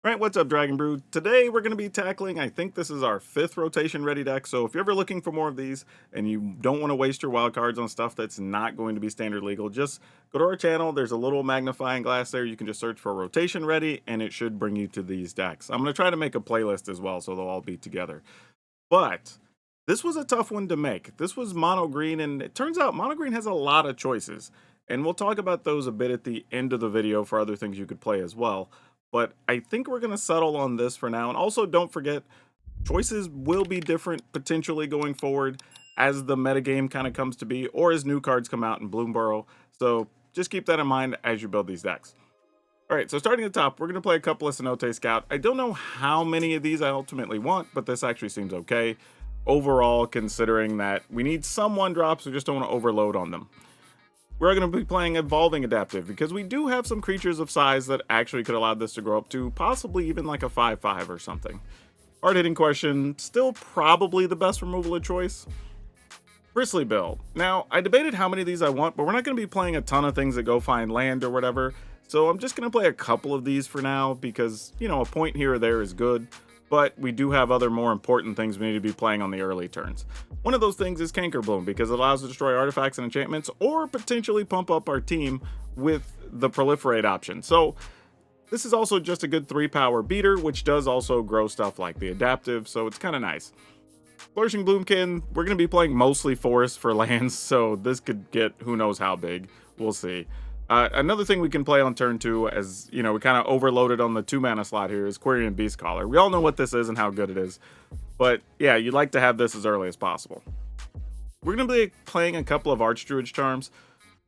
Alright, what's up, Dragon Brew? Today we're going to be tackling, I think this is our 5th rotation ready deck, so if you're ever looking for more of these and you don't want to waste your wild cards on stuff that's not going to be standard legal, just go to our channel. There's a little magnifying glass there. You can just search for rotation ready and it should bring you to these decks. I'm going to try to make a playlist as well so they'll all be together. But this was a tough one to make. This was mono green, and it turns out mono green has a lot of choices. And we'll talk about those a bit at the end of the video for other things you could play as well. But I think we're going to settle on this for now. And also, don't forget, choices will be different potentially going forward as the metagame kind of comes to be, or as new cards come out in Bloomborough. So just keep that in mind as you build these decks. All right, so starting at the top, we're going to play a couple of Cenote Scout. I don't know how many of these I ultimately want, but this actually seems okay. Overall, considering that we need some 1-drops, we just don't want to overload on them. We're going to be playing Evolving Adaptive because we do have some creatures of size that actually could allow this to grow up to possibly even like a 5/5 or something. Hard-hitting Question, still probably the best removal of choice. Bristly Bill. Now, I debated how many of these I want, but we're not going to be playing a ton of things that go find land or whatever. So I'm just going to play a couple of these for now because, you know, a point here or there is good. But we do have other more important things we need to be playing on the early turns. One of those things is Canker Bloom because it allows us to destroy artifacts and enchantments or potentially pump up our team with the Proliferate option. So this is also just a good 3-power beater, which does also grow stuff like the Adaptive, so it's kind of nice. Flourishing Bloomkin, we're going to be playing mostly Forest for lands, so this could get who knows how big. We'll see. Another thing we can play on turn 2, as you know, we kind of overloaded on the 2-mana slot here, is Quirion Beastcaller. We all know what this is and how good it is, but yeah, you'd like to have this as early as possible. We're going to be playing a couple of Archdruid Charms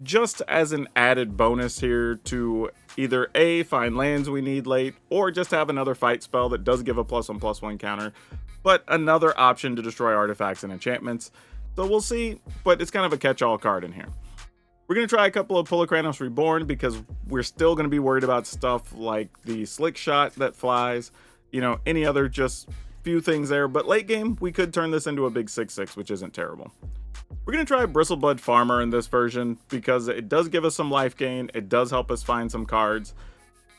just as an added bonus here to either A, find lands we need late, or just have another fight spell that does give a +1/+1 counter, but another option to destroy artifacts and enchantments. So we'll see, but it's kind of a catch-all card in here. We're going to try a couple of Polakranos Reborn because we're still going to be worried about stuff like the Slick Shot that flies, you know, any other just few things there. But late game, we could turn this into a big 6/6, which isn't terrible. We're going to try Bristlebud Farmer in this version because it does give us some life gain. It does help us find some cards.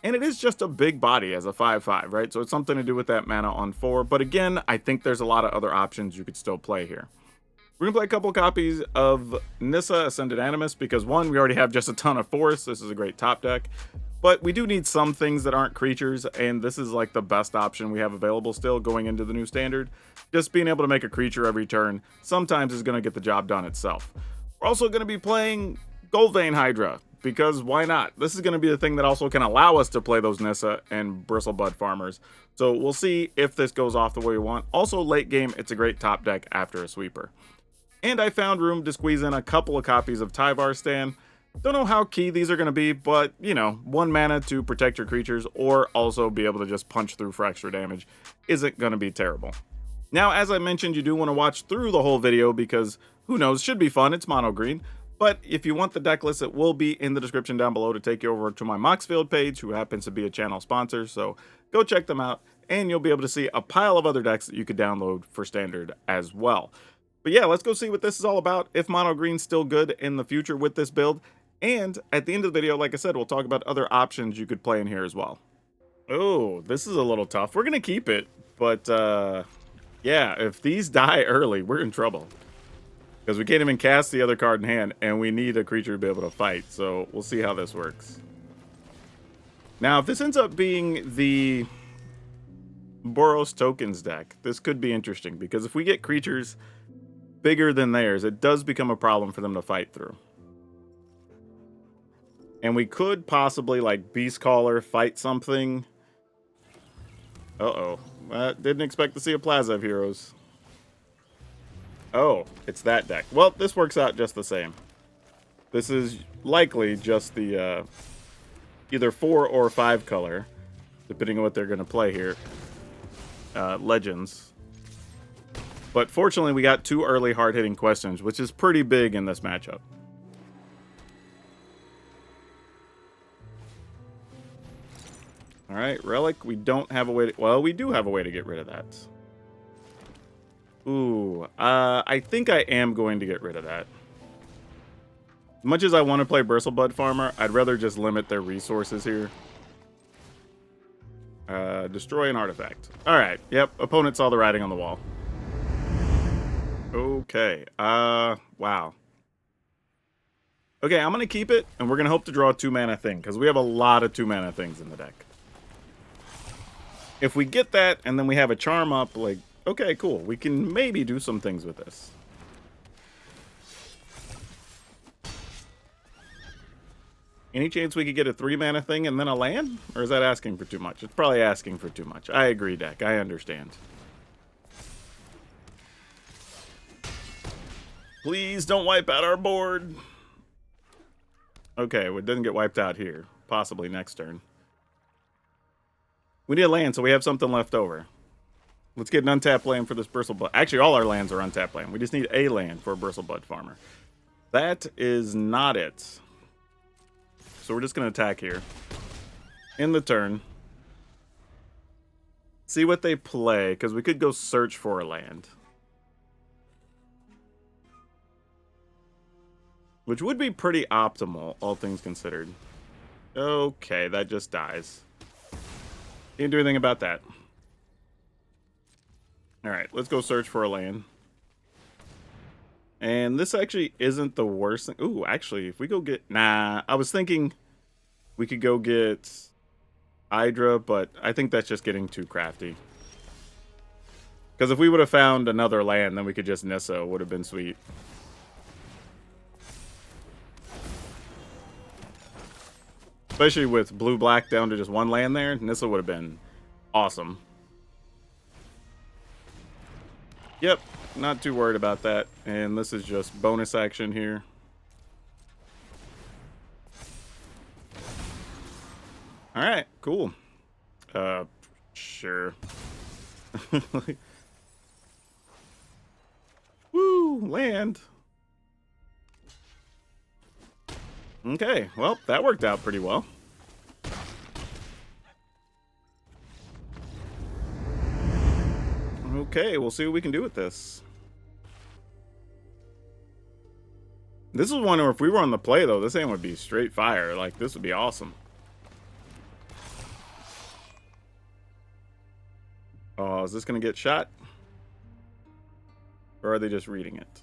And it is just a big body as a 5/5, right? So it's something to do with that mana on 4. But again, I think there's a lot of other options you could still play here. We're going to play a couple copies of Nissa Ascended Animus because, one, we already have just a ton of forests. This is a great top deck. But we do need some things that aren't creatures, and this is like the best option we have available still going into the new standard. Just being able to make a creature every turn sometimes is going to get the job done itself. We're also going to be playing Goldvein Hydra because why not? This is going to be the thing that also can allow us to play those Nissa and Bristlebud Farmers. So we'll see if this goes off the way we want. Also, late game, it's a great top deck after a sweeper. And I found room to squeeze in a couple of copies of Tyvar Stan. Don't know how key these are going to be, but, you know, 1 mana to protect your creatures or also be able to just punch through for extra damage isn't going to be terrible. Now, as I mentioned, you do want to watch through the whole video because, who knows, should be fun. It's mono green. But if you want the deck list, it will be in the description down below to take you over to my Moxfield page, who happens to be a channel sponsor. So go check them out, and you'll be able to see a pile of other decks that you could download for standard as well. But yeah, let's go see what this is all about, if mono green's still good in the future with this build. And at the end of the video, like I said, we'll talk about other options you could play in here as well. Oh, this is a little tough. We're going to keep it, but yeah, if these die early, we're in trouble. Because we can't even cast the other card in hand, and we need a creature to be able to fight. So we'll see how this works. Now, if this ends up being the Boros Tokens deck, this could be interesting. Because if we get creatures bigger than theirs, it does become a problem for them to fight through. And we could possibly, like, Beastcaller fight something. Uh-oh. Didn't expect to see a Plaza of Heroes. Oh, it's that deck. Well, this works out just the same. This is likely just the either 4 or 5 color, depending on what they're going to play here. Legends. But fortunately, we got 2 early hard-hitting questions, which is pretty big in this matchup. All right, Relic, we don't have a way to... Well, we do have a way to get rid of that. Ooh, I think I am going to get rid of that. As much as I want to play Bristlebud Farmer, I'd rather just limit their resources here. Destroy an artifact. Alright, yep, opponent saw the writing on the wall. Okay, wow. Okay, I'm gonna keep it, and we're gonna hope to draw a 2-mana thing, because we have a lot of 2-mana things in the deck. If we get that, and then we have a charm up, like, okay, cool. We can maybe do some things with this. Any chance we could get a 3-mana thing and then a land? Or is that asking for too much? It's probably asking for too much. I agree, deck. I understand. Please don't wipe out our board. Okay, well, it doesn't get wiped out here. Possibly next turn. We need a land, so we have something left over. Let's get an untapped land for this Bristlebud. Actually, all our lands are untapped land. We just need a land for a Bristlebud farmer. That is not it. So we're just going to attack here. In the turn. See what they play, because we could go search for a land. Which would be pretty optimal, all things considered. Okay, that just dies. Can't do anything about that. Alright, let's go search for a land. And this actually isn't the worst thing. Ooh, actually, if we go get... Nah, I was thinking we could go get Hydra, but I think that's just getting too crafty. Because if we would have found another land, then we could just Nissa. Would have been sweet. Especially with blue-black down to just one land there, Nissa would have been awesome. Yep, not too worried about that. And this is just bonus action here. Alright, cool. Sure. Woo, land. Okay, well, that worked out pretty well. Okay, we'll see what we can do with this. This is one where if we were on the play, though, this hand would be straight fire. Like, this would be awesome. Oh, is this going to get shot? Or are they just reading it?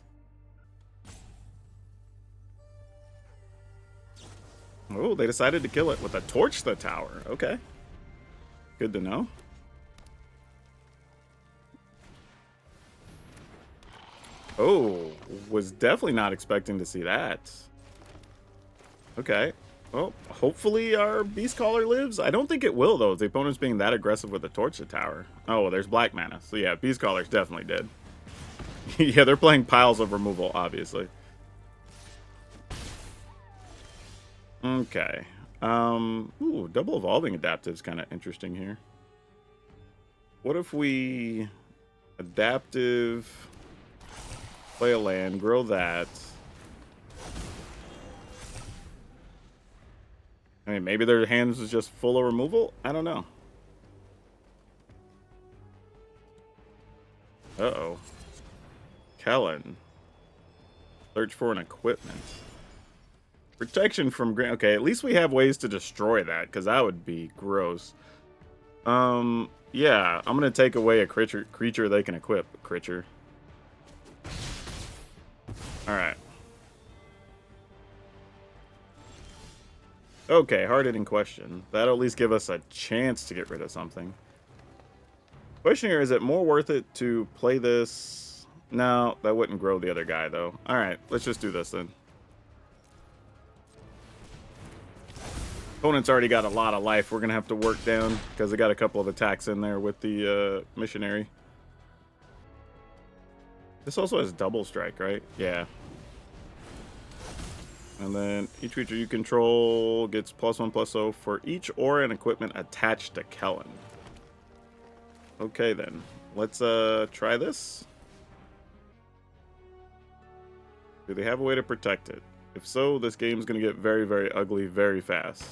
Oh, they decided to kill it with a torch the tower. Okay. Good to know. Oh, was definitely not expecting to see that. Okay. Well, hopefully our Beast Caller lives. I don't think it will, though, if the opponent's being that aggressive with a torch the tower. Oh, well, there's black mana. So, yeah, Beast Caller's definitely dead. Yeah, they're playing piles of removal, obviously. Okay. Ooh, double evolving adaptive's kind of interesting here. What if we adaptive, play a land, grow that. I mean, maybe their hands is just full of removal? I don't know. Uh-oh. Kellen. Search for an equipment. Protection from... Okay, at least we have ways to destroy that, because that would be gross. Yeah, I'm going to take away a creature they can equip. Creature. Alright. Okay, hard-hitting question. That'll at least give us a chance to get rid of something. Question here, is it more worth it to play this? No, that wouldn't grow the other guy, though. Alright, let's just do this, then. Opponent's already got a lot of life we're going to have to work down, because they got a couple of attacks in there with the missionary. This also has double strike, right? Yeah. And then each creature you control gets +1/+0 for each aura and equipment attached to Kellen. Okay, then. Let's try this. Do they have a way to protect it? If so, this game's going to get very, very ugly very fast.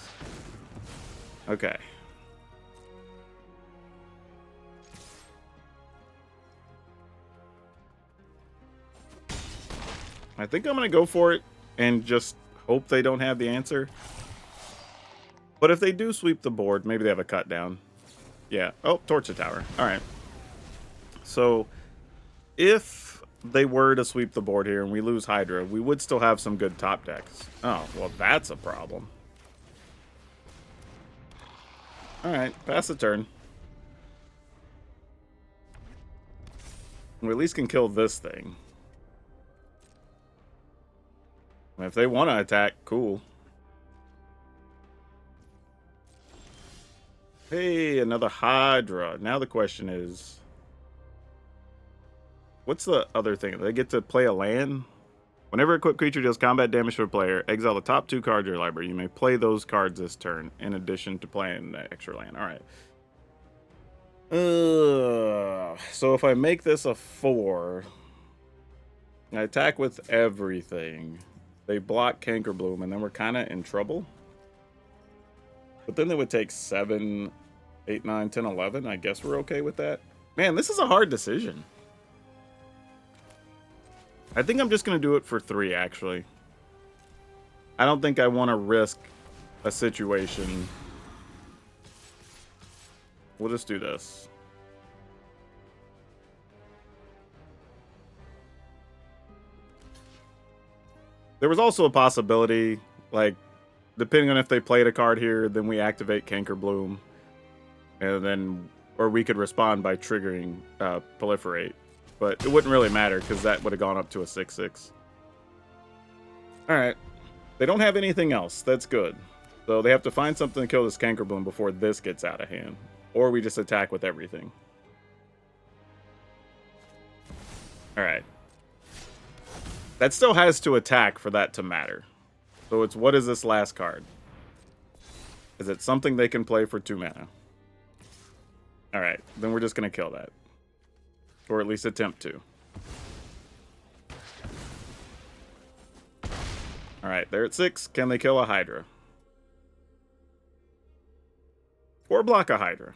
Okay. I think I'm going to go for it and just hope they don't have the answer. But if they do sweep the board, maybe they have a cut down. Yeah. Oh, torch the tower. All right. So if they were to sweep the board here and we lose Hydra, we would still have some good top decks. Oh, well, that's a problem. All right, pass the turn. We at least can kill this thing. If they want to attack, cool. Hey, another Hydra. Now the question is, what's the other thing? They get to play a land? Whenever equipped creature deals combat damage to a player, exile the top 2 cards of your library. You may play those cards this turn, in addition to playing the extra land. All right. So if I make this a 4, I attack with everything. They block Cankerbloom, and then we're kind of in trouble. But then they would take 7, 8, 9, 10, 11. I guess we're okay with that. Man, this is a hard decision. I think I'm just going to do it for 3, actually. I don't think I want to risk a situation. We'll just do this. There was also a possibility, like, depending on if they played a card here, then we activate Cankerbloom. And then, or we could respond by triggering Proliferate. But it wouldn't really matter, because that would have gone up to a 6/6. Alright. They don't have anything else. That's good. So they have to find something to kill this Cankerbloom before this gets out of hand. Or we just attack with everything. Alright. That still has to attack for that to matter. So it's, what is this last card? Is it something they can play for 2 mana? Alright, then we're just going to kill that. Or at least attempt to. Alright, they're at 6. Can they kill a Hydra? Or block a Hydra?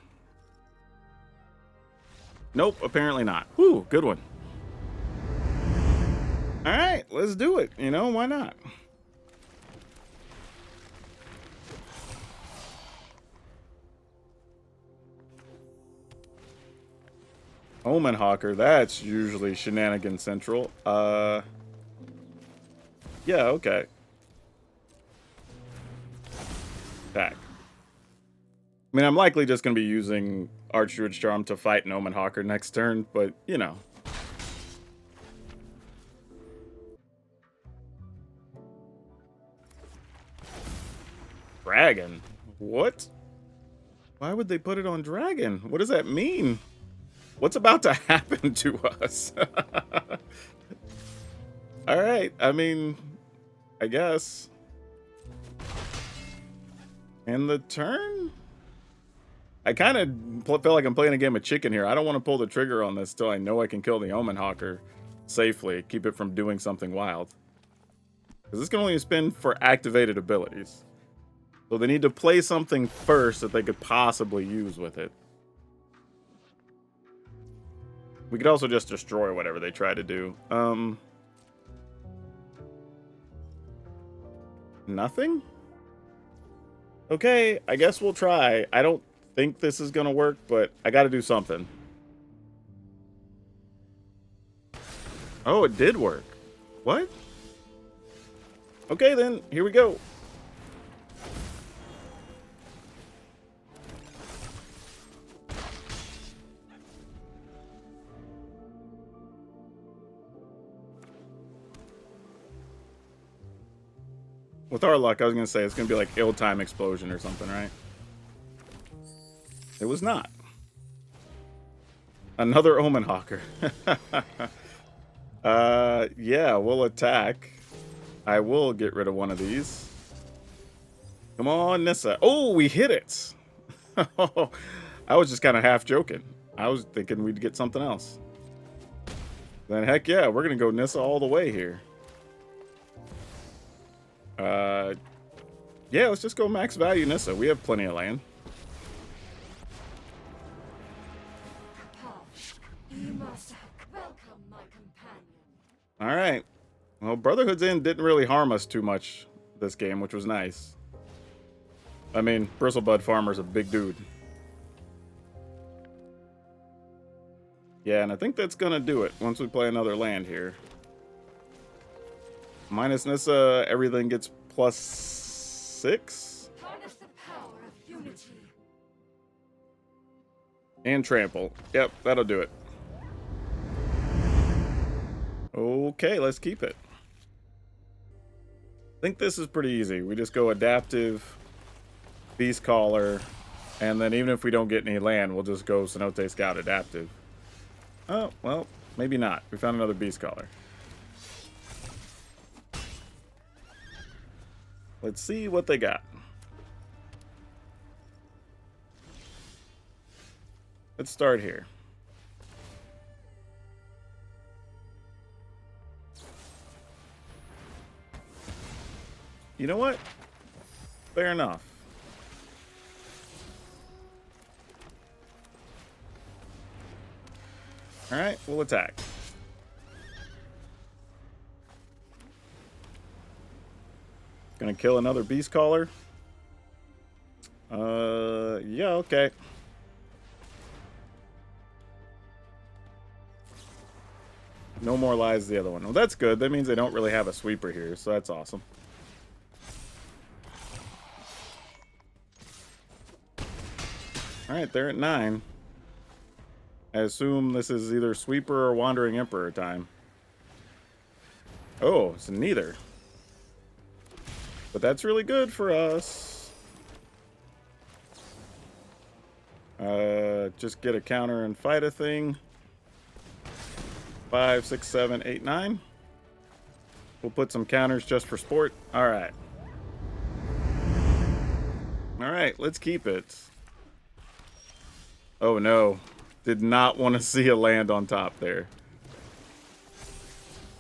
Nope, apparently not. Whew, good one. Alright, let's do it. You know, why not? Omen Hawker, that's usually Shenanigan Central. Yeah, okay. Attack. I mean, I'm likely just going to be using Archdruid's Charm to fight an Omen Hawker next turn, but, you know. Dragon? What? Why would they put it on Dragon? What does that mean? What's about to happen to us? Alright, I mean, I guess. And the turn? I kind of feel like I'm playing a game of chicken here. I don't want to pull the trigger on this till I know I can kill the Omen Hawker safely. Keep it from doing something wild. Because this can only spin for activated abilities. So they need to play something first that they could possibly use with it. We could also just destroy whatever they try to do. Nothing? Okay, I guess we'll try. I don't think this is gonna work, but I gotta do something. Oh, it did work. What? Okay then, here we go. With our luck, I was going to say it's going to be like ill-time explosion or something, right? It was not. Another Omen Hawker. Yeah, we'll attack. I will get rid of one of these. Come on, Nissa. Oh, we hit it. I was just kind of half joking. I was thinking we'd get something else. Then heck yeah, we're going to go Nissa all the way here. Yeah, let's just go max value Nissa. We have plenty of land. Alright. Well, Brotherhood's End didn't really harm us too much this game, which was nice. I mean, Bristlebud Farmer's a big dude. Yeah, and I think that's going to do it once we play another land here. Minus Nissa, everything gets +6. Harness the power of unity. And trample. Yep, that'll do it. Okay, let's keep it. I think this is pretty easy. We just go adaptive, Beast Caller, and then even if we don't get any land, we'll just go Cenote Scout adaptive. Oh, well, maybe not. We found another Beast Caller. Let's see what they got. Let's start here. You know what? Fair enough. Alright, we'll attack. Gonna kill another Beast Caller. Yeah, okay. No more lies the other one. Well, that's good. That means they don't really have a sweeper here, so that's awesome. Alright, they're at 9. I assume this is either Sweeper or Wandering Emperor time. Oh, it's neither. But that's really good for us. Just get a counter and fight a thing. 5, 6, 7, 8, 9. We'll put some counters just for sport. Alright. Alright, let's keep it. Oh no. Did not want to see a land on top there.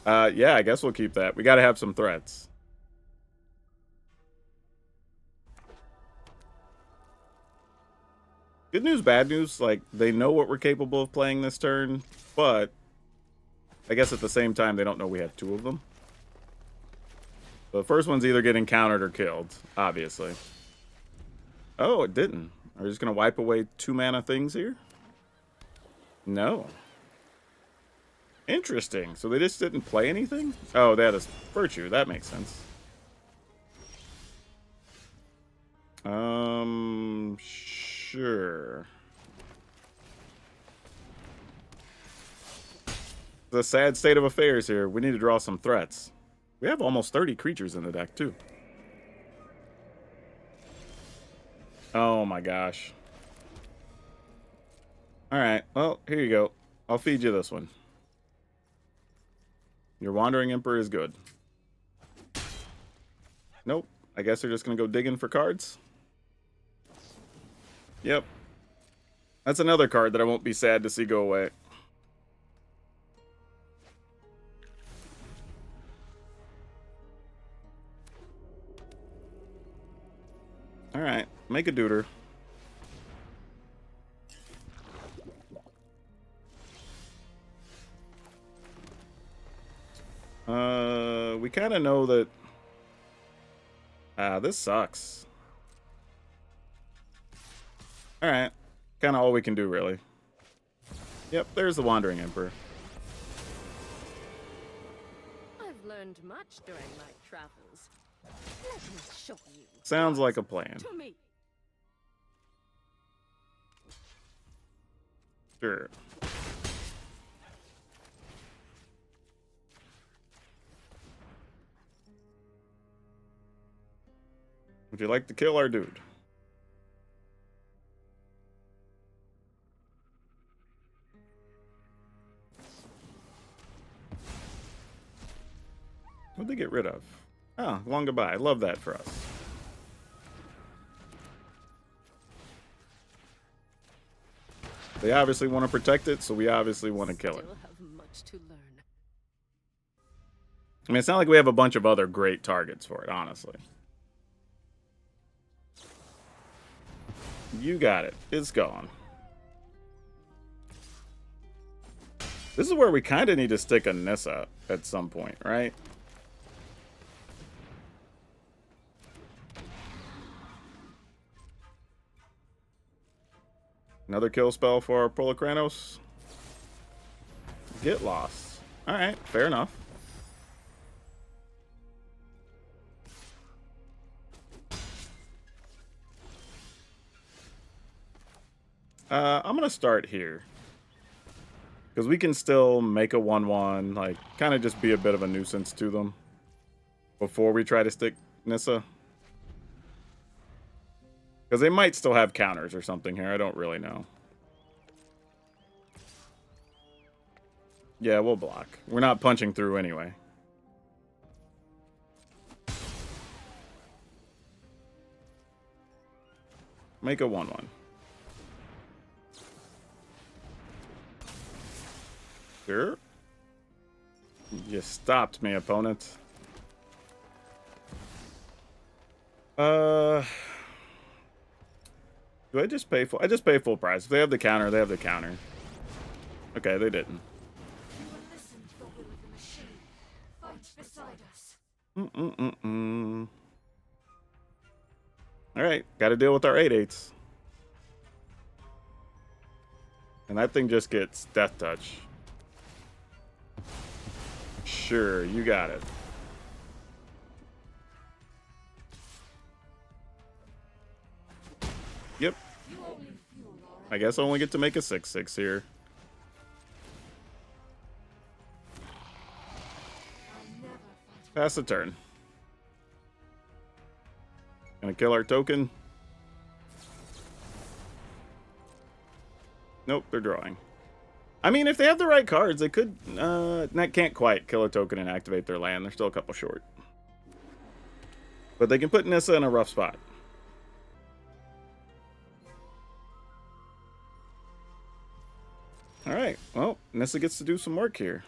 Yeah, I guess we'll keep that. We gotta have some threats. Good news, bad news. Like, they know what we're capable of playing this turn, but I guess at the same time, they don't know we have 2 of them. So the first one's either getting countered or killed, obviously. Oh, it didn't. Are we just going to wipe away 2 mana things here? No. Interesting. So they just didn't play anything? Oh, they had a Virtue. That makes sense. Sure. The sad state of affairs here. We need to draw some threats. We have almost 30 creatures in the deck, too. Oh my gosh. Alright, well, here you go. I'll feed you this one. Your Wandering Emperor is good. Nope. I guess they're just going to go digging for cards. Yep. That's another card that I won't be sad to see go away. Alright, make a deuter. We kind of know that... this sucks. Alright, kind of all we can do, really. Yep, there's the Wandering Emperor. I've learned much during my travels. Let me show you. Sounds like a plan. To me. Sure. Would you like to kill our dude? What'd they get rid of? Oh, long goodbye. I love that for us. They obviously want to protect it, so we obviously want to kill it. Still have much to learn. I mean, it's not like we have a bunch of other great targets for it, honestly. You got it. It's gone. This is where we kind of need to stick a Nissa at some point, right? Another kill spell for our Polokranos. Get lost. Alright, fair enough. I'm gonna start here. Because we can still make a 1/1, like, kind of just be a bit of a nuisance to them before we try to stick Nissa. Because they might still have counters or something here, I don't really know. Yeah, we'll block. We're not punching through anyway. Make a 1/1. Sure. You stopped me, opponent. Do I just pay full? I just pay full price. If they have the counter, they have the counter. Okay, they didn't. Alright, gotta deal with our 8/8s. And that thing just gets Death Touch. Sure, you got it. Yep. I guess I only get to make a 6/6 here. Pass the turn. Gonna kill our token. Nope, they're drawing. I mean, if they have the right cards, they could... That can't quite kill a token and activate their land. They're still a couple short. But they can put Nissa in a rough spot. Alright, well, Nissa gets to do some work here.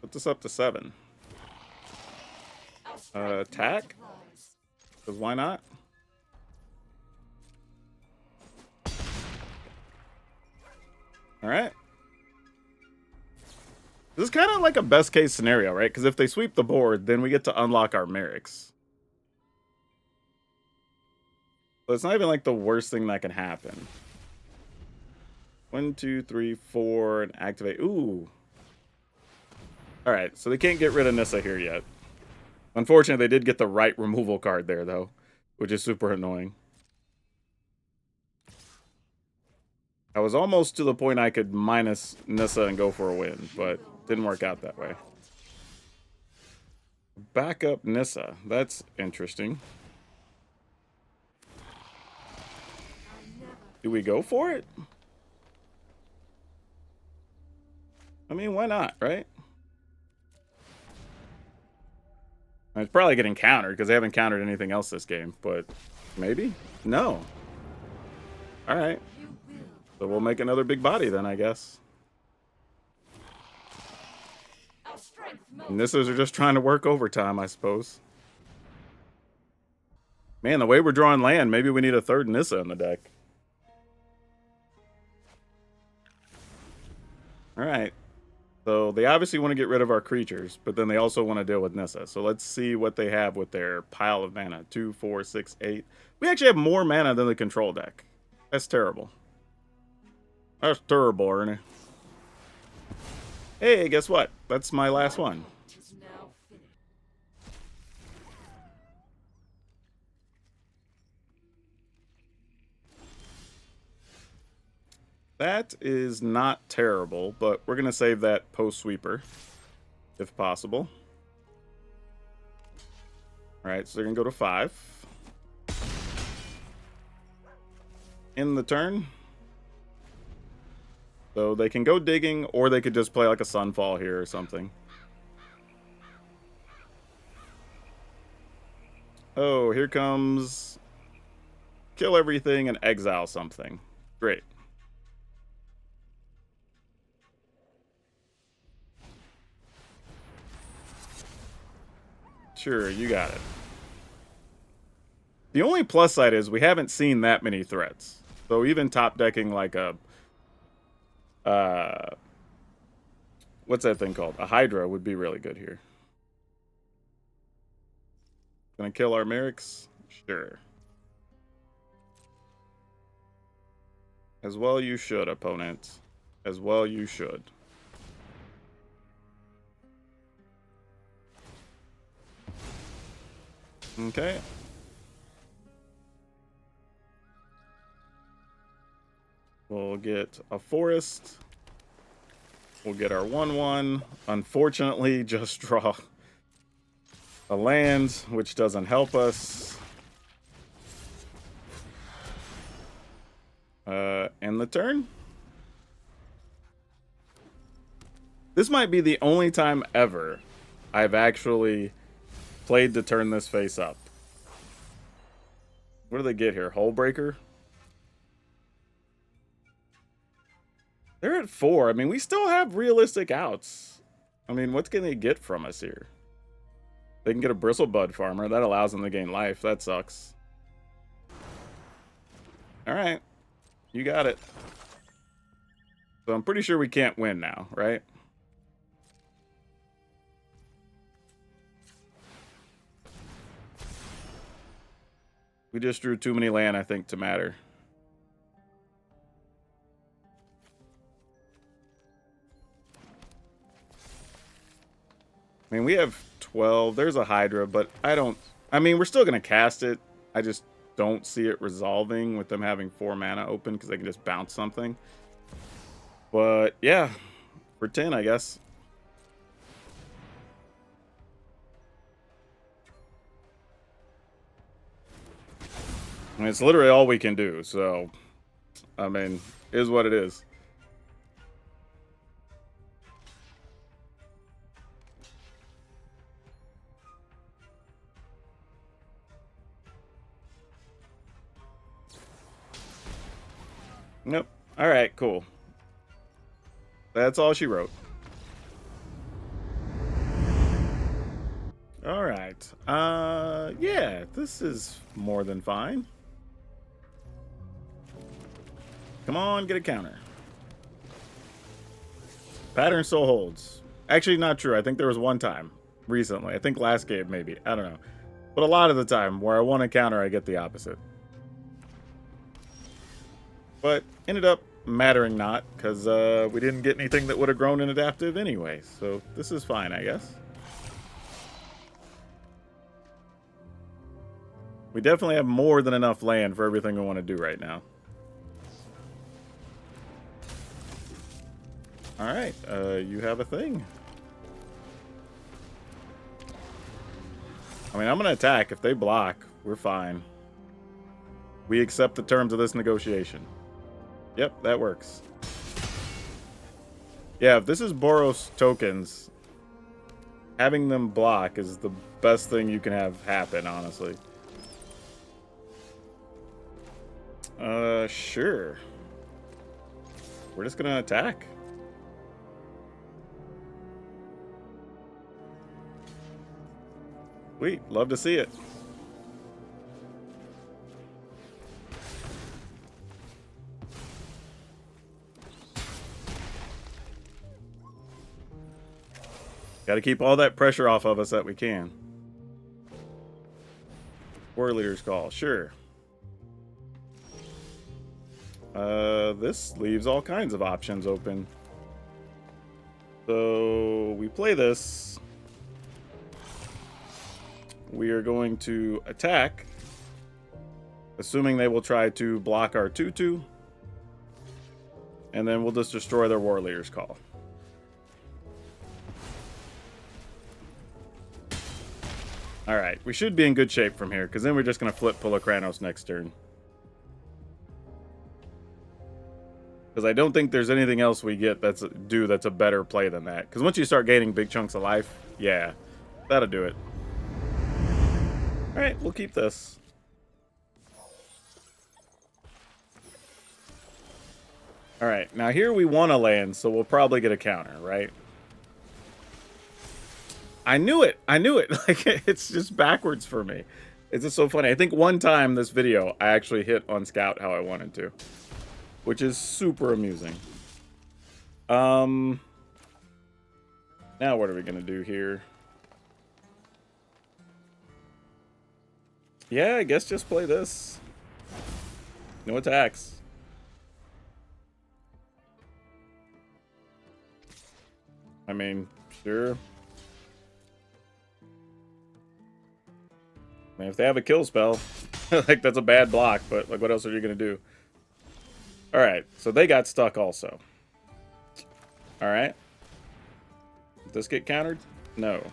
Put this up to 7. Attack? Because why not? Alright. This is kind of like a best case scenario, right? Because if they sweep the board, then we get to unlock our Merrics. So it's not even like the worst thing that can happen. 1, 2, 3, 4, and activate. Ooh. Alright, so they can't get rid of Nissa here yet. Unfortunately, they did get the right removal card there, though, which is super annoying. I was almost to the point I could minus Nissa and go for a win, but didn't work out that way. Backup Nissa. That's interesting. Do we go for it? I mean, why not, right? It's probably getting countered because they haven't countered anything else this game, but maybe? No. Alright. So we'll make another big body then, I guess. Nissas are just trying to work overtime, I suppose. Man, the way we're drawing land, maybe we need a third Nissa in the deck. Alright. So they obviously want to get rid of our creatures, but then they also want to deal with Nissa. So let's see what they have with their pile of mana. 2, 4, 6, 8. We actually have more mana than the control deck. That's terrible. That's terrible, Ernie. Hey, guess what? That's my last one. That is not terrible, but we're going to save that post-sweeper, if possible. Alright, so they're going to go to 5. In the turn. So they can go digging, or they could just play like a Sunfall here or something. Oh, here comes... Kill everything and exile something. Great. Sure, you got it. The only plus side is we haven't seen that many threats. So even top decking like a... what's that thing called? A Hydra would be really good here. Gonna kill our Merrics? Sure. As well you should, opponent. As well you should. Okay. We'll get a forest. We'll get our 1/1. Unfortunately, just draw a land, which doesn't help us. End the turn. This might be the only time ever I've actually played to turn this face up. What do they get here? Hull Breaker? They're at 4. I mean, we still have realistic outs. I mean, what can they get from us here? They can get a Bristlebud Farmer. That allows them to gain life. That sucks. Alright. You got it. So I'm pretty sure we can't win now, right? We just drew too many land, I think, to matter. I mean, we have 12. There's a Hydra, but I mean, we're still going to cast it. I just don't see it resolving with them having 4 mana open because they can just bounce something. But, yeah. For 10, I guess. I mean, it's literally all we can do, so... I mean, is what it is. Nope. Alright, cool. That's all she wrote. Alright. Yeah, this is more than fine. Come on, get a counter. Pattern still holds. Actually, not true. I think there was one time recently. I think last game, maybe. I don't know. But a lot of the time, where I want a counter, I get the opposite. But ended up mattering not, because we didn't get anything that would have grown in adaptive anyway. So this is fine, I guess. We definitely have more than enough land for everything we want to do right now. Alright, you have a thing. I mean, I'm going to attack. If they block, we're fine. We accept the terms of this negotiation. Yep, that works. Yeah, if this is Boros tokens, having them block is the best thing you can have happen, honestly. Sure. We're just going to attack. Sweet, love to see it. Got to keep all that pressure off of us that we can. War Leader's Call, sure. This leaves all kinds of options open. So we play this. We are going to attack, assuming they will try to block our 2/2, and then we'll just destroy their War Leader's Call. Alright, we should be in good shape from here, because then we're just going to flip Pulokranos next turn. Because I don't think there's anything else we get that's a better play than that. Because once you start gaining big chunks of life, yeah, that'll do it. Alright, we'll keep this. Alright, now here we want to land, so we'll probably get a counter, right? I knew it! I knew it! Like, it's just backwards for me. It's just so funny. I think one time this video, I actually hit on Scout how I wanted to. Which is super amusing. Now what are we going to do here? Yeah, I guess just play this. No attacks. I mean, sure. I mean, if they have a kill spell, like, that's a bad block, but, like, what else are you going to do? Alright, so they got stuck also. Alright. Did this get countered? No.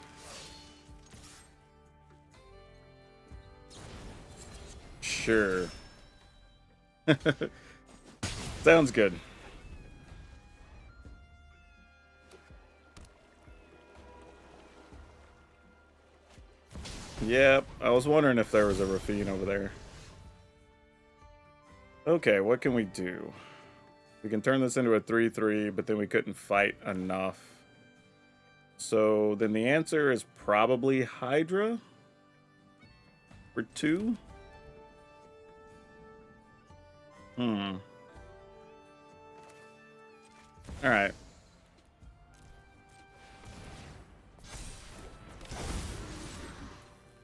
Sure. Sounds good. Yep, I was wondering if there was a Rafine over there. Okay, what can we do? We can turn this into a 3-3, but then we couldn't fight enough. So then the answer is probably Hydra for 2. Alright.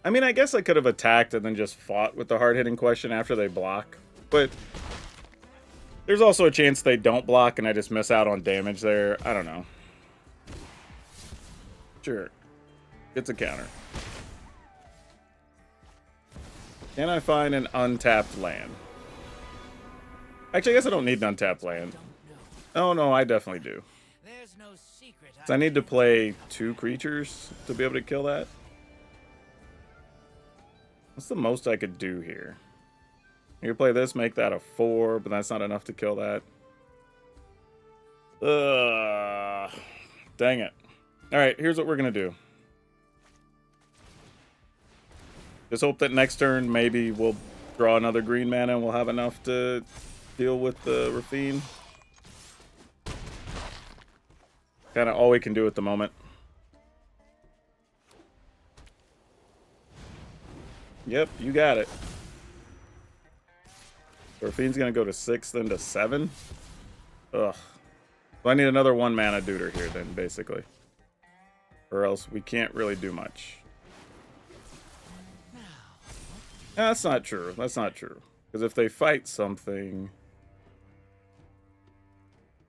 I mean, I guess I could have attacked and then just fought with the hard-hitting question after they block. But there's also a chance they don't block and I just miss out on damage there. I don't know. Sure. It's a counter. Can I find an untapped land? Actually, I guess I don't need an untapped land. Oh, no, I definitely do. So I need to play 2 creatures to be able to kill that. What's the most I could do here? You could play this, make that a 4, but that's not enough to kill that. Dang it. Alright, here's what we're going to do. Just hope that next turn maybe we'll draw another green mana and we'll have enough to deal with the Rafine. Kind of all we can do at the moment. Yep, you got it. Rafine's gonna go to 6, then to 7. Ugh. So I need another 1 mana duder here then, basically. Or else we can't really do much. That's not true. That's not true. Because if they fight something...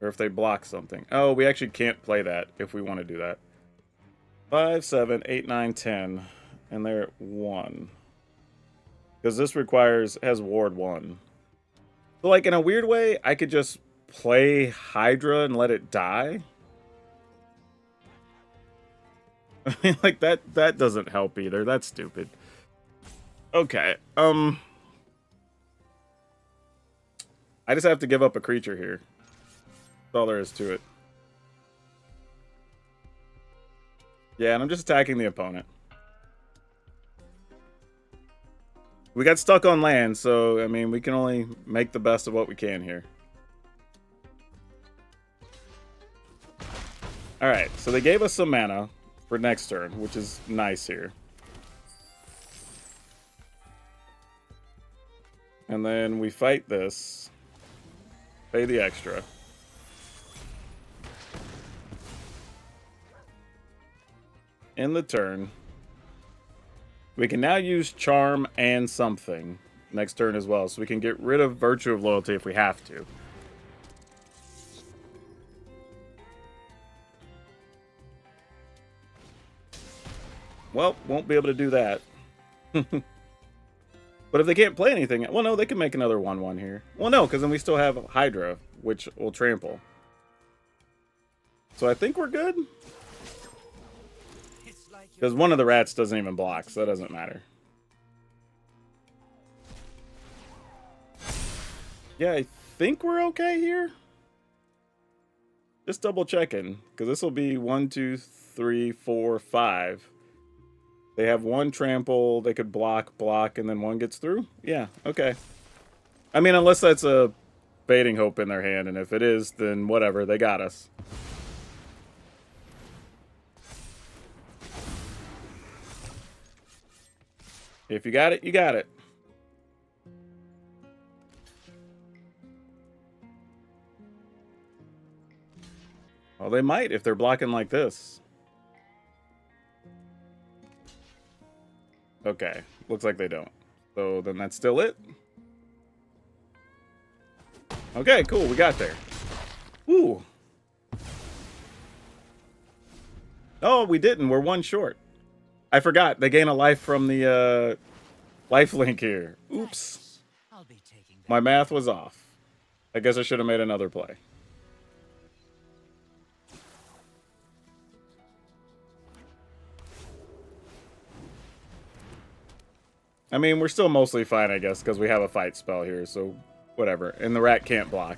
Or if they block something. Oh, we actually can't play that if we want to do that. 5, 7, 8, 9, 10. And they're at 1. Because this has ward 1. So, like, in a weird way, I could just play Hydra and let it die. I mean, like, that doesn't help either. That's stupid. Okay, I just have to give up a creature here. That's all there is to it. Yeah, and I'm just attacking the opponent. We got stuck on land, so, I mean, we can only make the best of what we can here. Alright, so they gave us some mana for next turn, which is nice here. And then we fight this. Pay the extra. In the turn, we can now use Charm and something next turn as well, so we can get rid of Virtue of Loyalty if we have to. Well, won't be able to do that. But if they can't play anything... Well, no, they can make another 1/1 here. Well, no, because then we still have Hydra, which will trample. So I think we're good. Because one of the rats doesn't even block, so that doesn't matter. Yeah, I think we're okay here. Just double checking, because this will be 1, 2, 3, 4, 5. They have 1 trample, they could block, and then 1 gets through? Yeah, okay. I mean, unless that's a Fading Hope in their hand, and if it is, then whatever, they got us. If you got it, you got it. Well, they might if they're blocking like this. Okay, looks like they don't. So then that's still it. Okay, cool, we got there. Ooh. Oh, we didn't. We're one short. I forgot. They gain a life from the life link here. Oops. My math was off. I guess I should have made another play. I mean, we're still mostly fine, I guess, because we have a fight spell here, so whatever. And the rat can't block.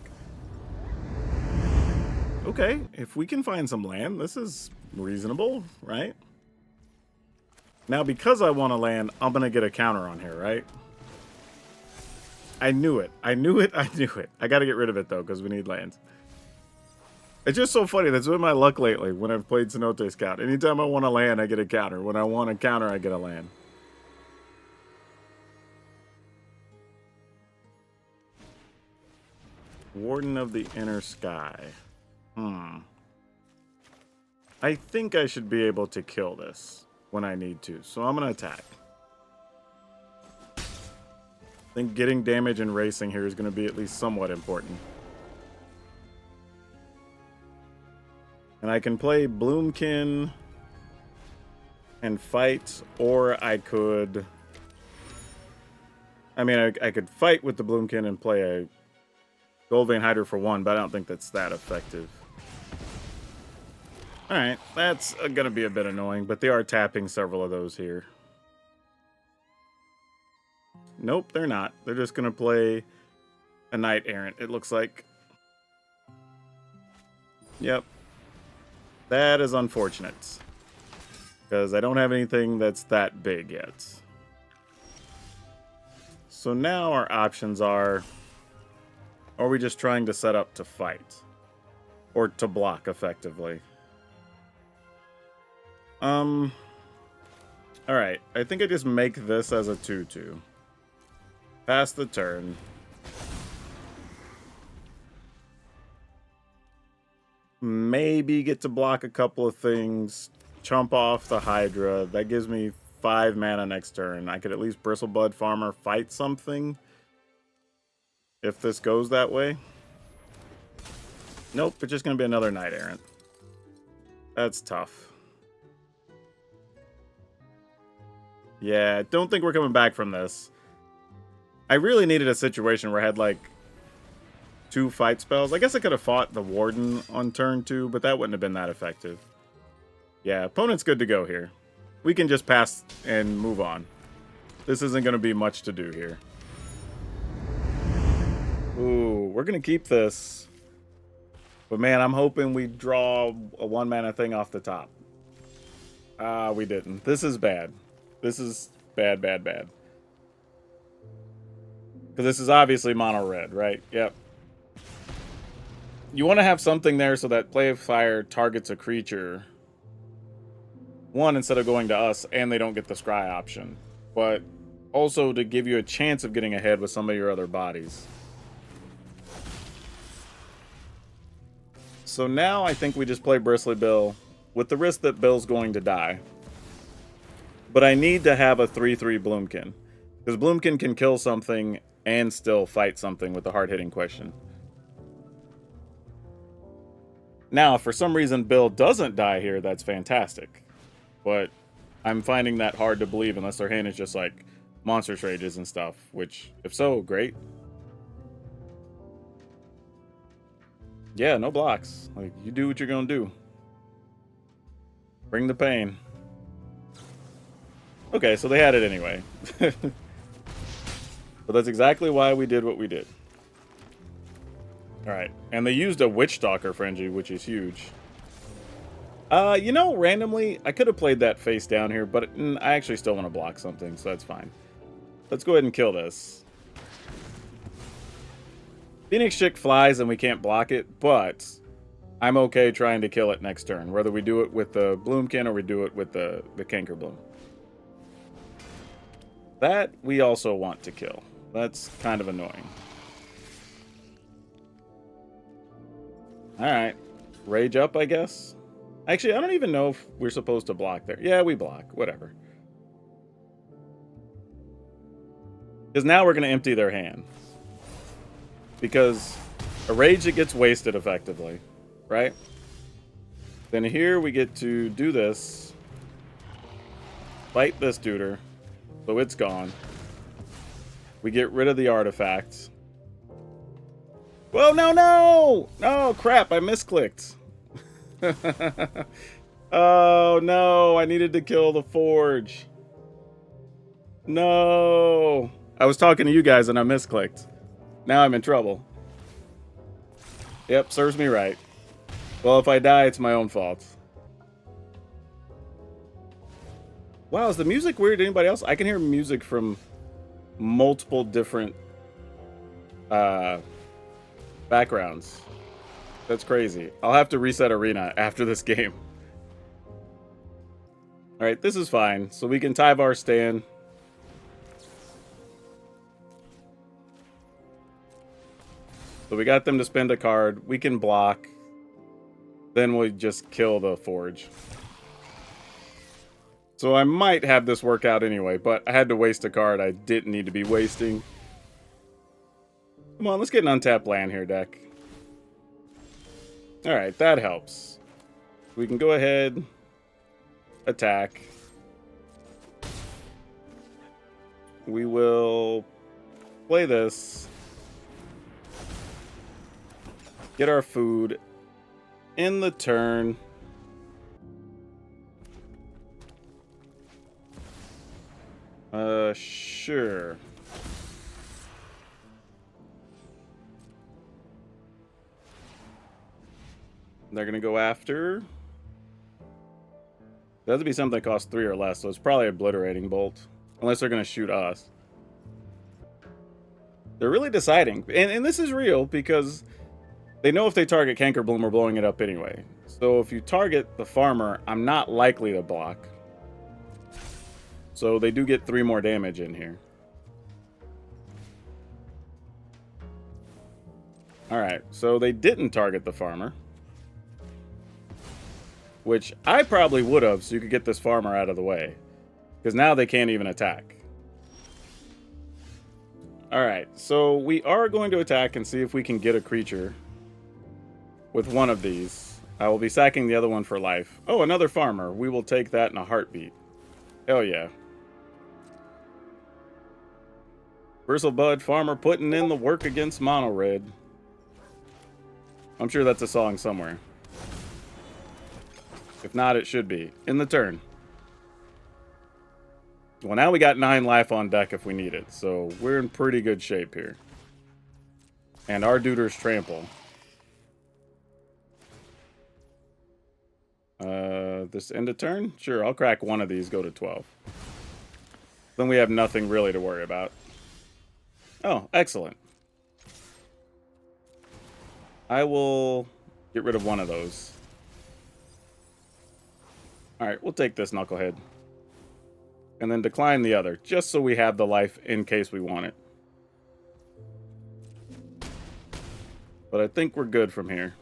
Okay, if we can find some land, this is reasonable, right? Now, because I want to land, I'm going to get a counter on here, right? I knew it. I knew it. I knew it. I got to get rid of it, though, because we need lands. It's just so funny. That's been my luck lately when I've played Cenote Scout. Anytime I want to land, I get a counter. When I want a counter, I get a land. Warden of the Inner Sky. I think I should be able to kill this when I need to, so I'm going to attack. I think getting damage and racing here is going to be at least somewhat important. And I can play Bloomkin and fight, or I could... I mean, I could fight with the Bloomkin and play a Goldvein Hydra for 1, but I don't think that's that effective. Alright, that's going to be a bit annoying, but they are tapping several of those here. Nope, they're not. They're just going to play a Knight Errant, it looks like. Yep. That is unfortunate. Because I don't have anything that's that big yet. So now our options are we just trying to set up to fight? Or to block effectively? Alright, I think I just make this as a 2/2. Pass the turn. Maybe get to block a couple of things. Chump off the Hydra. That gives me 5 mana next turn. I could at least Bristlebud Farmer fight something. If this goes that way. Nope, it's just going to be another Knight Errant. That's tough. Yeah, don't think we're coming back from this. I really needed a situation where I had, like, 2 fight spells. I guess I could have fought the Warden on turn 2, but that wouldn't have been that effective. Yeah, opponent's good to go here. We can just pass and move on. This isn't going to be much to do here. Ooh, we're going to keep this. But man, I'm hoping we draw a 1-mana thing off the top. We didn't. This is bad. This is bad, bad, bad. Because this is obviously mono red, right? Yep. You want to have something there so that play of fire targets a creature. One, instead of going to us, and they don't get the scry option. But also to give you a chance of getting ahead with some of your other bodies. So now I think we just play Bristly Bill with the risk that Bill's going to die. But I need to have a 3/3 Bloomkin. Because Bloomkin can kill something and still fight something with a hard-hitting question. Now, if for some reason Bill doesn't die here, that's fantastic. But I'm finding that hard to believe unless their hand is just like Monstrous Rages and stuff. Which, if so, great. Yeah, no blocks. Like, you do what you're gonna do. Bring the pain. Okay, so they had it anyway. But that's exactly why we did what we did. Alright, and they used a Witchstalker Frenzy, which is huge. You know, randomly, I could have played that face down here, but I actually still want to block something, so that's fine. Let's go ahead and kill this. Phoenix Chick flies and we can't block it, but I'm okay trying to kill it next turn, whether we do it with the Bloomkin or we do it with the Canker Bloom. That we also want to kill. That's kind of annoying. Alright. Rage up, I guess? Actually, I don't even know if we're supposed to block there. Yeah, we block. Whatever. Because now we're going to empty their hand. Because a rage that gets wasted effectively, right? Then here we get to do this. Fight this duder. So it's gone. We get rid of the artifacts. Whoa, no, no! No, crap, I misclicked. Oh, no, I needed to kill the forge. No. I was talking to you guys and I misclicked. Now I'm in trouble. Yep, serves me right. Well, if I die, it's my own fault. Wow, is the music weird to anybody else? I can hear music from multiple different backgrounds. That's crazy. I'll have to reset Arena after this game. Alright, this is fine. So we can Tyvar stand. So we got them to spend a card. We can block. Then we just kill the forge. So I might have this work out anyway, but I had to waste a card I didn't need to be wasting. Come on, let's get an untapped land here, deck. Alright, that helps. We can go ahead, attack. We will play this. Get our food in the turn. Sure. They're gonna go after. That has to be something that costs 3 or less, so it's probably Obliterating Bolt. Unless they're gonna shoot us. They're really deciding. And this is real because they know if they target Cankerbloom, we're blowing it up anyway. So if you target the farmer, I'm not likely to block. So they do get 3 more damage in here. Alright, so they didn't target the farmer. Which I probably would have, so you could get this farmer out of the way. Because now they can't even attack. Alright, so we are going to attack and see if we can get a creature with one of these. I will be sacking the other one for life. Oh, another farmer. We will take that in a heartbeat. Hell yeah. Bristlebud farmer putting in the work against Mono Red. I'm sure that's a song somewhere. If not, it should be. In the turn. Well, now we got 9 life on deck if we need it. So we're in pretty good shape here. And our duder's trample. This end of turn? Sure, I'll crack one of these, go to 12. Then we have nothing really to worry about. Oh, excellent. I will get rid of one of those. Alright, we'll take this Knucklehead. And then decline the other, just so we have the life in case we want it. But I think we're good from here.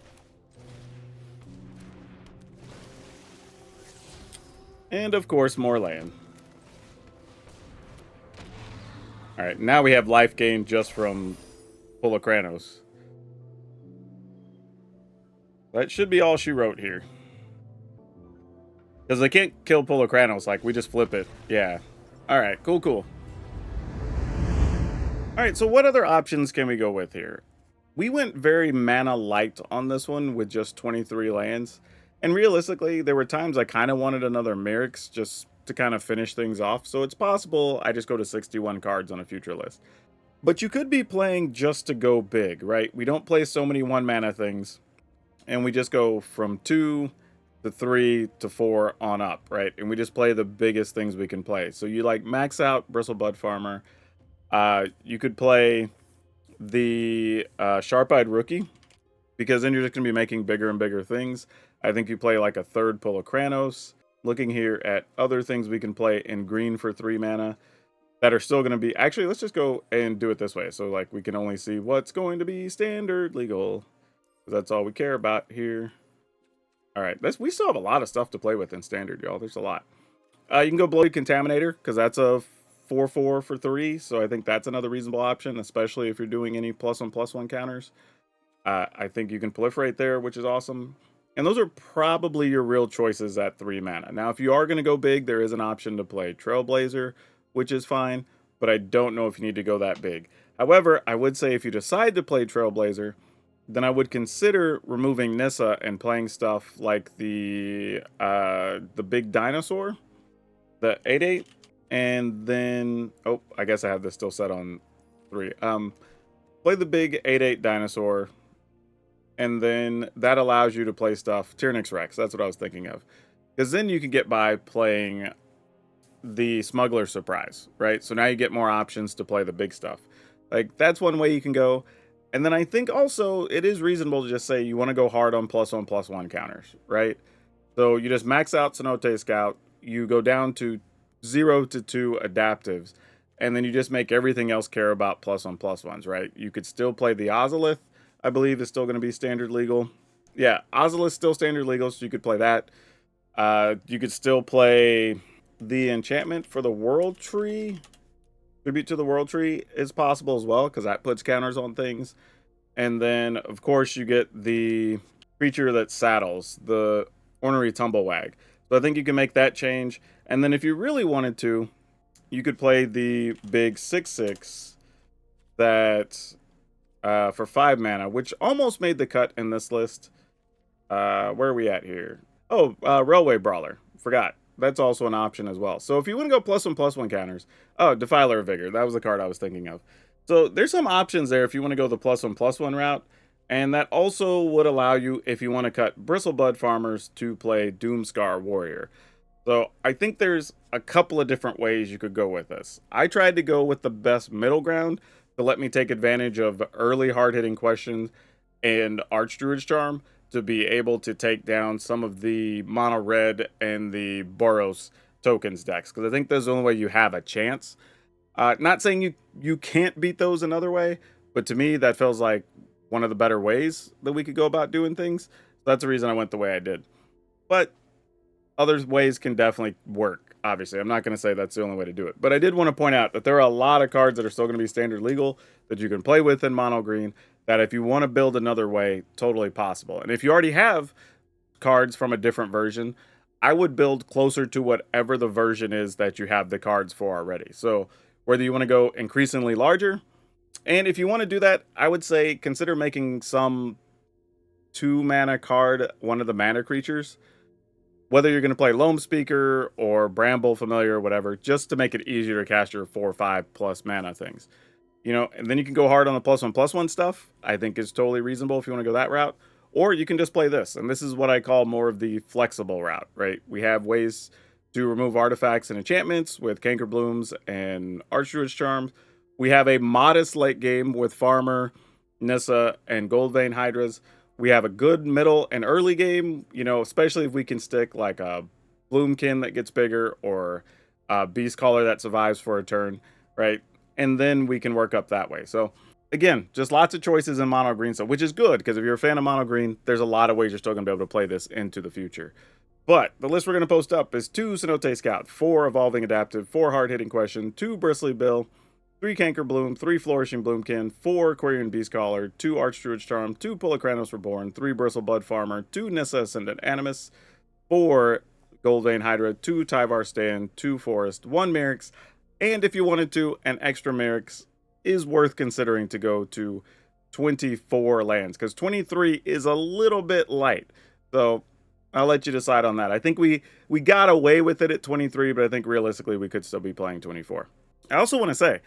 And of course, more land. Alright, now we have life gain just from Pulokranos. That should be all she wrote here. Because they can't kill Pulokranos, like, we just flip it. Yeah. Alright, cool, cool. Alright, so what other options can we go with here? We went very mana light on this one with just 23 lands. And realistically, there were times I kind of wanted another Merrick's just to kind of finish things off. So it's possible I just go to 61 cards on a future list. But you could be playing just to go big, right? We don't play so many 1 mana things. And we just go from 2 to 3 to 4 on up, right? And we just play the biggest things we can play. So you like max out Bristlebud Farmer. You could play the Sharp-Eyed Rookie. Because then you're just going to be making bigger and bigger things. I think you play like a 3rd Pulokranos. Looking here at other things we can play in green for 3 mana that are still going to be... Actually, let's just go and do it this way. So like we can only see what's going to be standard legal. That's all we care about here. All right, we still have a lot of stuff to play with in standard, y'all. There's a lot. You can go Bloated Contaminator because that's a 4/4 for 3. So I think that's another reasonable option, especially if you're doing any +1/+1 counters. I think you can proliferate there, which is awesome. And those are probably your real choices at 3 mana. Now, if you are going to go big, there is an option to play Trailblazer, which is fine, but I don't know if you need to go that big. However, I would say if you decide to play Trailblazer, then I would consider removing Nissa and playing stuff like the big dinosaur, the 8/8, and then I guess I have this still set on 3. Play the big 8/8 dinosaur, and then that allows you to play stuff Tyrannix Rex. That's what I was thinking of, because then you can get by playing the Smuggler Surprise, right? So now you get more options to play the big stuff. Like, that's one way you can go. And then I think also it is reasonable to just say you want to go hard on +1/+1 counters, right? So you just max out Cenote Scout, you go down to 0 to 2 adaptives, and then you just make everything else care about +1/+1s, right? You could still play the Ozolith, I believe is still going to be standard legal. Yeah, Ozolith's still standard legal, so you could play that. You could still play the enchantment for the World Tree. Tribute to the World Tree is possible as well, because that puts counters on things. And then, of course, you get the creature that saddles, the Ornery Tumblewag. So I think you can make that change. And then if you really wanted to, you could play the big 6/6 that for 5 mana, which almost made the cut in this list. Where are we at here? Oh, Railway Brawler. Forgot. That's also an option as well. So if you want to go +1/+1 counters, Defiler of Vigor. That was the card I was thinking of. So there's some options there if you want to go the +1/+1 route. And that also would allow you, if you want to cut Bristlebud Farmers, to play Doomscar Warrior. So I think there's a couple of different ways you could go with this. I tried to go with the best middle ground to let me take advantage of early hard-hitting questions and Archdruid's Charm to be able to take down some of the mono red and the Boros tokens decks, because I think that's the only way you have a chance. Not saying you can't beat those another way, but to me that feels like one of the better ways that we could go about doing things. So that's the reason I went the way I did. But other ways can definitely work. Obviously, I'm not going to say that's the only way to do it, but I did want to point out that there are a lot of cards that are still going to be standard legal that you can play with in mono green, that if you want to build another way, totally possible. And if you already have cards from a different version, I would build closer to whatever the version is that you have the cards for already. So whether you want to go increasingly larger, and if you want to do that, I would say consider making some 2 mana card one of the mana creatures, whether you're going to play Loam Speaker or Bramble Familiar or whatever, just to make it easier to cast your 4 or 5+ mana things. You know, and then you can go hard on the +1/+1 stuff. I think is totally reasonable if you want to go that route. Or you can just play this. And this is what I call more of the flexible route, right? We have ways to remove artifacts and enchantments with Canker Blooms and Archdruid's Charms. We have a modest late game with Farmer, Nissa, and Goldvein Hydras. We have a good middle and early game, you know, especially if we can stick like a Bloomkin that gets bigger or a Beast Caller that survives for a turn, right? And then we can work up that way. So again, just lots of choices in mono green, so which is good, because if you're a fan of mono green, there's a lot of ways you're still going to be able to play this into the future. But the list we're going to post up is 2 Cenote Scout, 4 Evolving Adaptive, 4 Hard Hitting Question, 2 Bristly Bill, 3 Canker Bloom, 3 Flourishing Bloomkin, 4 Quirion Beast Caller, 2 Archdruid's Charm, 2 Pulachranos Reborn, 3 Bristlebud Farmer, 2 Nissa Ascendant Animus, 4 Goldvein Hydra, 2 Tyvar Stand, 2 Forest, 1 Merix, and if you wanted to, an extra Merix is worth considering to go to 24 lands, because 23 is a little bit light. So I'll let you decide on that. I think we got away with it at 23, but I think realistically we could still be playing 24. I also want to say,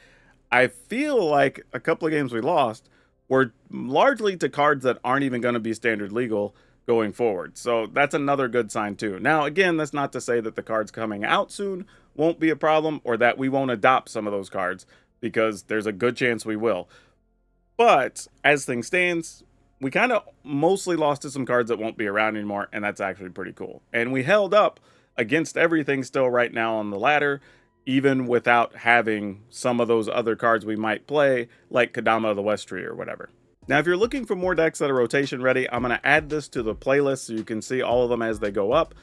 I feel like a couple of games we lost were largely to cards that aren't even going to be standard legal going forward. So that's another good sign too. Now, again, that's not to say that the cards coming out soon won't be a problem, or that we won't adopt some of those cards, because there's a good chance we will. But as things stands, we kind of mostly lost to some cards that won't be around anymore, and that's actually pretty cool. And we held up against everything still right now on the ladder, even without having some of those other cards we might play, like Kadama of the West Tree or whatever. Now, if you're looking for more decks that are rotation ready, I'm going to add this to the playlist so you can see all of them as they go up.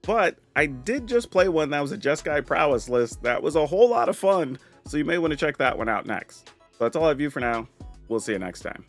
But I did just play one that was a Jeskai Prowess list that was a whole lot of fun, so you may want to check that one out next. So that's all I have for you for now. We'll see you next time.